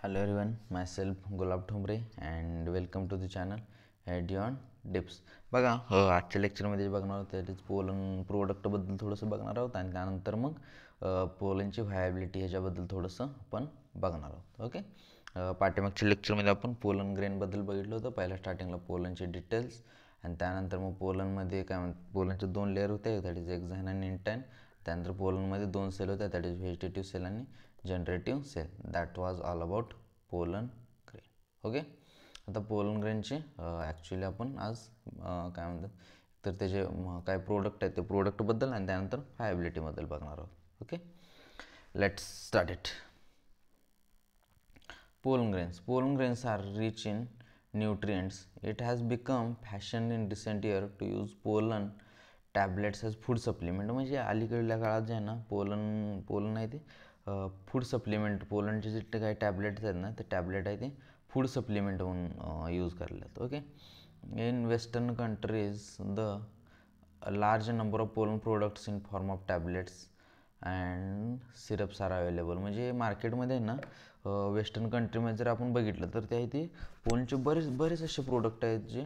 Hello everyone, myself Gulab Thombre and welcome to the channel Edion Dips. बघा आजच्या लेक्चरमध्ये बघणार आहोत त्याच पोलन प्रोडक्टबद्दल थोडंसं बघणार आहोत आणि त्यानंतर मग पोलनची व्हायबिलिटी ह्याच्याबद्दल थोडंसं आपण बघणार आहोत. ओके, पाठीमागच्या लेक्चरमध्ये आपण पोलन ग्रेनबद्दल बघितलं होतं. पहिल्या स्टार्टिंगला पोलनचे डिटेल्स आणि त्यानंतर मग पोलनमध्ये काय म्हणतात पोलनचे दोन लेअर होते, दॅट इज एक्झाइन आणि इंटाइन. त्यानंतर पोलनमध्ये दोन सेल होत्या, दॅट इज व्हेजिटेटिव्ह सेल आणि generative cell. That was all about pollen grain. Okay, आता पोलन ग्रेनचे ॲक्च्युली आपण आज काय म्हणतात तर त्याचे काय प्रोडक्ट आहेत ते प्रोडक्टबद्दल आणि त्यानंतर व्हायबिलिटीबद्दल बघणार आहोत. Okay, let's start it. Pollen grains are rich in nutrients. It has become fashion in recent year to use pollen tablets as food supplement. म्हणजे अलीकडल्या काळात जे आहे ना पोलन आहे ते फूड सप्लिमेंट, पोलनचे जे काही टॅबलेट्स आहेत ना ते टॅबलेट आहे ते फूड सप्लिमेंट म्हणून यूज करतात. Okay, in western countries the large number of pollen products in form of tablets and syrups are available. म्हणजे मार्केटमध्ये ना वेस्टर्न कंट्रीमध्ये जर आपण बघितलं तर ते आहे ते पोलनचे बरेच असे प्रोडक्ट आहेत जे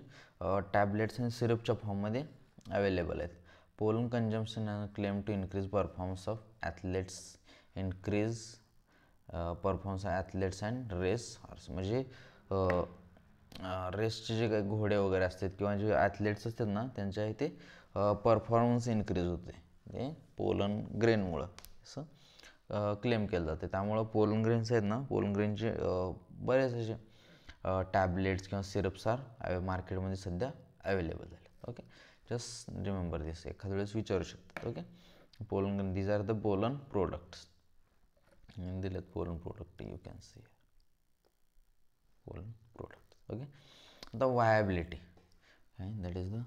टॅबलेट्स आणि सिरपच्या फॉर्ममध्ये अवेलेबल आहेत. Pollen consumption claim to increase performance of athletes, increase performance athletes and race horse. म्हणजे रेसचे जे काही घोडे वगैरे असतात किंवा जे ॲथलेट्स असतात ना त्यांच्या इथे परफॉर्मन्स इन्क्रीज होते ते पोलन ग्रेनमुळं असं क्लेम केलं जाते. त्यामुळं पोलन ग्रेन्स आहेत ना, पोलन ग्रेनचे बरेच असे टॅबलेट्स किंवा सिरप्स आर मार्केटमध्ये सध्या अवेलेबल झाले. ओके, जस्ट रिमेंबर दिस, एखाद्या वेळेस विचारू शकतात. Okay, pollen grain, these are the pollen products दिलेत. Pollen product you can see pollen product. Okay, the viability that is the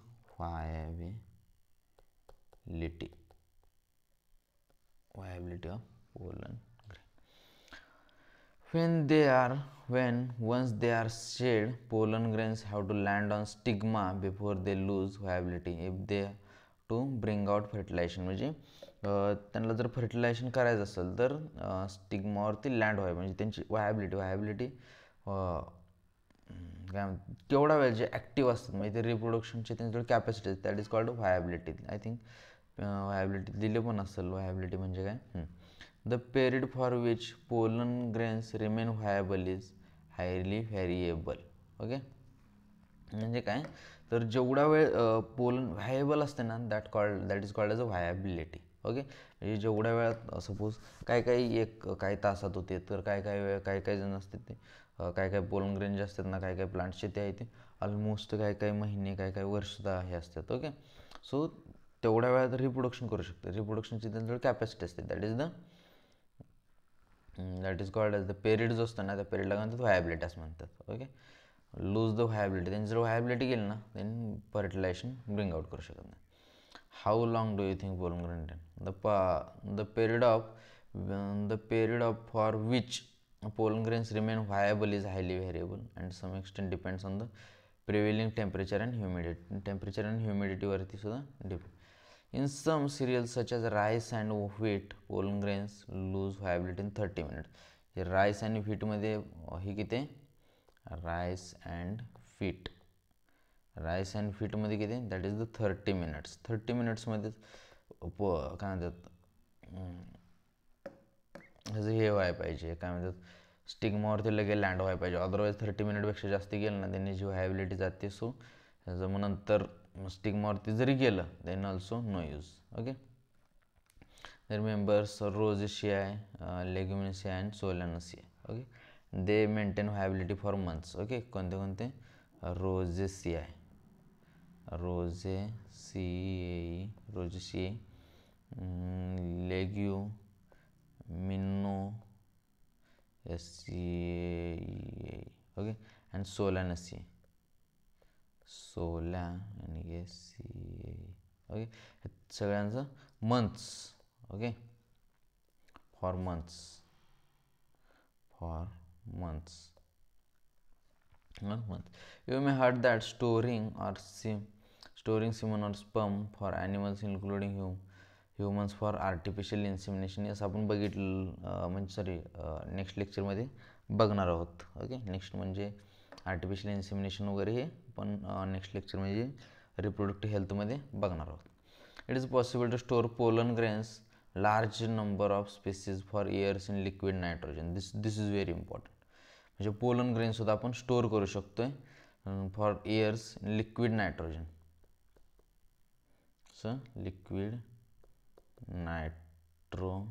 viability of pollen grain. Once they are shed, pollen grains have to land on stigma before they lose viability if they to bring out fertilization. म्हणजे त्यांना जर fertilisation करायचं असेल तर स्टिग्मावरती land व्हावे म्हणजे त्यांची व्हायबिलिटी काय तेवढा वेळ जे ॲक्टिव्ह असतात म्हणजे ते रिप्रोडक्शनचे त्यांच्याकडे कॅपॅसिटी असते, that is called viability. I think viability दिले पण असेल. व्हायबिलिटी म्हणजे काय, the period for which pollen grains remain viable is highly variable. Okay, म्हणजे काय तर जेवढा वेळ पोलन व्हायबल असते ना that is called as a viability. Okay, म्हणजे जेवढ्या वेळात सपोज काही तासात होते तर काही जण असतात ते काय पोलन ग्रेन जे असतात ना काही प्लांट्सचे ते आहे ते ऑलमोस्ट काही महिने काही वर्ष हे असतात. ओके, सो तेवढ्या वेळात रिप्रोडक्शन करू शकते. रिप्रोडक्शनची त्यांच्याकडे कॅपॅसिटी असते, that is called as the period जो असतो ना त्या पिरियडला काय म्हणतात व्हायबिलिटी असं म्हणतात. ओके, लूज द व्हायबिलिटी, त्यांची जर व्हायबिलिटी गेली ना देन फर्टिलायझेशन ब्रिंग आउट करू शकत नाही. How long do you think pollen grain the period of for which pollen grains remain viable is highly variable and some extent depends on the prevailing temperature and humidity वरती सुद्धा depend. In some cereals such as rice and wheat, pollen grains lose viability in 30 minutes. Rice आणि व्हीटमध्ये हे किती आहे, rice and व्हीटमध्ये किती आहे, that is the 30 minutes. 30 मिनिट्समध्ये काय म्हणतात ह्याचं हे व्हायला पाहिजे, काय म्हणतात स्टिग्मावरती लगेच लँड व्हायला पाहिजे. अदरवाईज 30 मिनिटपेक्षा जास्त गेलं ना त्यांनी जी व्हायबिलिटी जाते. सो ह्याचं मग नंतर स्टिग्मावरती जरी गेलं then also no use. Okay, remembers Rosaceae, Leguminosae and Solanaceae. Okay, they maintain viability for months. Okay, कोणते Rosaceae, Leguminosae. Okay, and Solanaceae. Okay, सगळ्यांचं months. Okay, for months. You may heard that storing semen or sperm for animals including humans for artificial insemination. असं आपण बघितलं म्हणजे next लेक्चरमध्ये बघणार आहोत. Okay, next म्हणजे आर्टिफिशियल इन्सेमिनेशन वगैरे हे पण नेक्स्ट लेक्चर म्हणजे रिप्रोडक्टिव्ह हेल्थमध्ये बघणार आहोत. It is possible to store pollen grains large number of species for years in liquid nitrogen. This is very important. म्हणजे पोलन ग्रेन्ससुद्धा आपण स्टोअर करू शकतो आहे for years in liquid nitrogen. So liquid nitrogen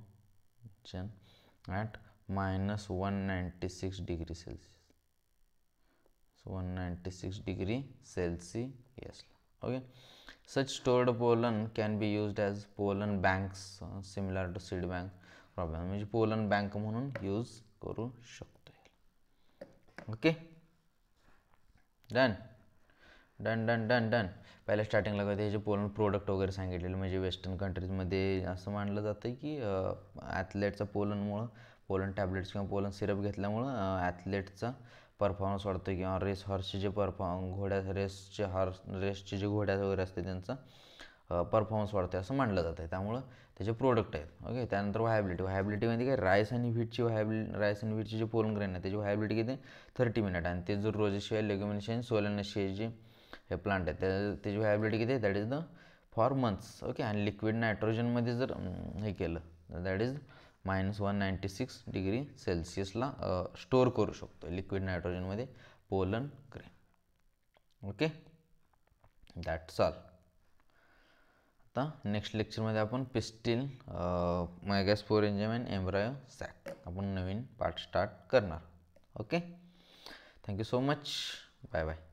at -196 degree Celsius. So 196 degree Celsius. Okay. Such stored pollen can be used as pollen banks, similar to seed bank problem. म्हणजे pollen bank म्हणून use करू शकतो. Okay, done done done done done. पहिल्या स्टार्टिंगला कधी ह्याचे pollen product वगैरे सांगितलेले. म्हणजे वेस्टर्न कंट्रीजमध्ये असं मानलं जातं की ॲथलेटचा पोलन टॅबलेट्स किंवा पोलन सिरप घेतल्यामुळं ॲथलेटचा परफॉर्मन्स वाढतो किंवा हॉर्सचे जे रेसचे जे घोड्या वगैरे असते त्यांचा परफॉर्मन्स वाढतो असं मानलं जातं आहे. त्यामुळं त्याचे प्रोडक्ट आहेत. ओके, त्यानंतर व्हायबिलिटीमध्ये काय राईस आणि व्हीटची जे पोलन ग्रेन आहे त्याची व्हायबिलिटी किती 30 मिनिट. आणि ते जो रोजेशिया लेग्युमिनेशिया सोलेनेशिया जे हे प्लांट आहे त्याची व्हायबिलिटी किती आहे that is the for months. Okay, आणि लिक्विड नायट्रोजनमध्ये जर हे केलं दॅट इज -196 degree Celsiusला स्टोअर करू शकतो लिक्विड नायट्रोजनमध्ये pollen grain. Okay, that's all. आता नेक्स्ट लेक्चरमध्ये आपण pistil, megasporangium and embryo sac आपण नवीन पार्ट स्टार्ट करणार. Okay, thank you so much. Bye bye.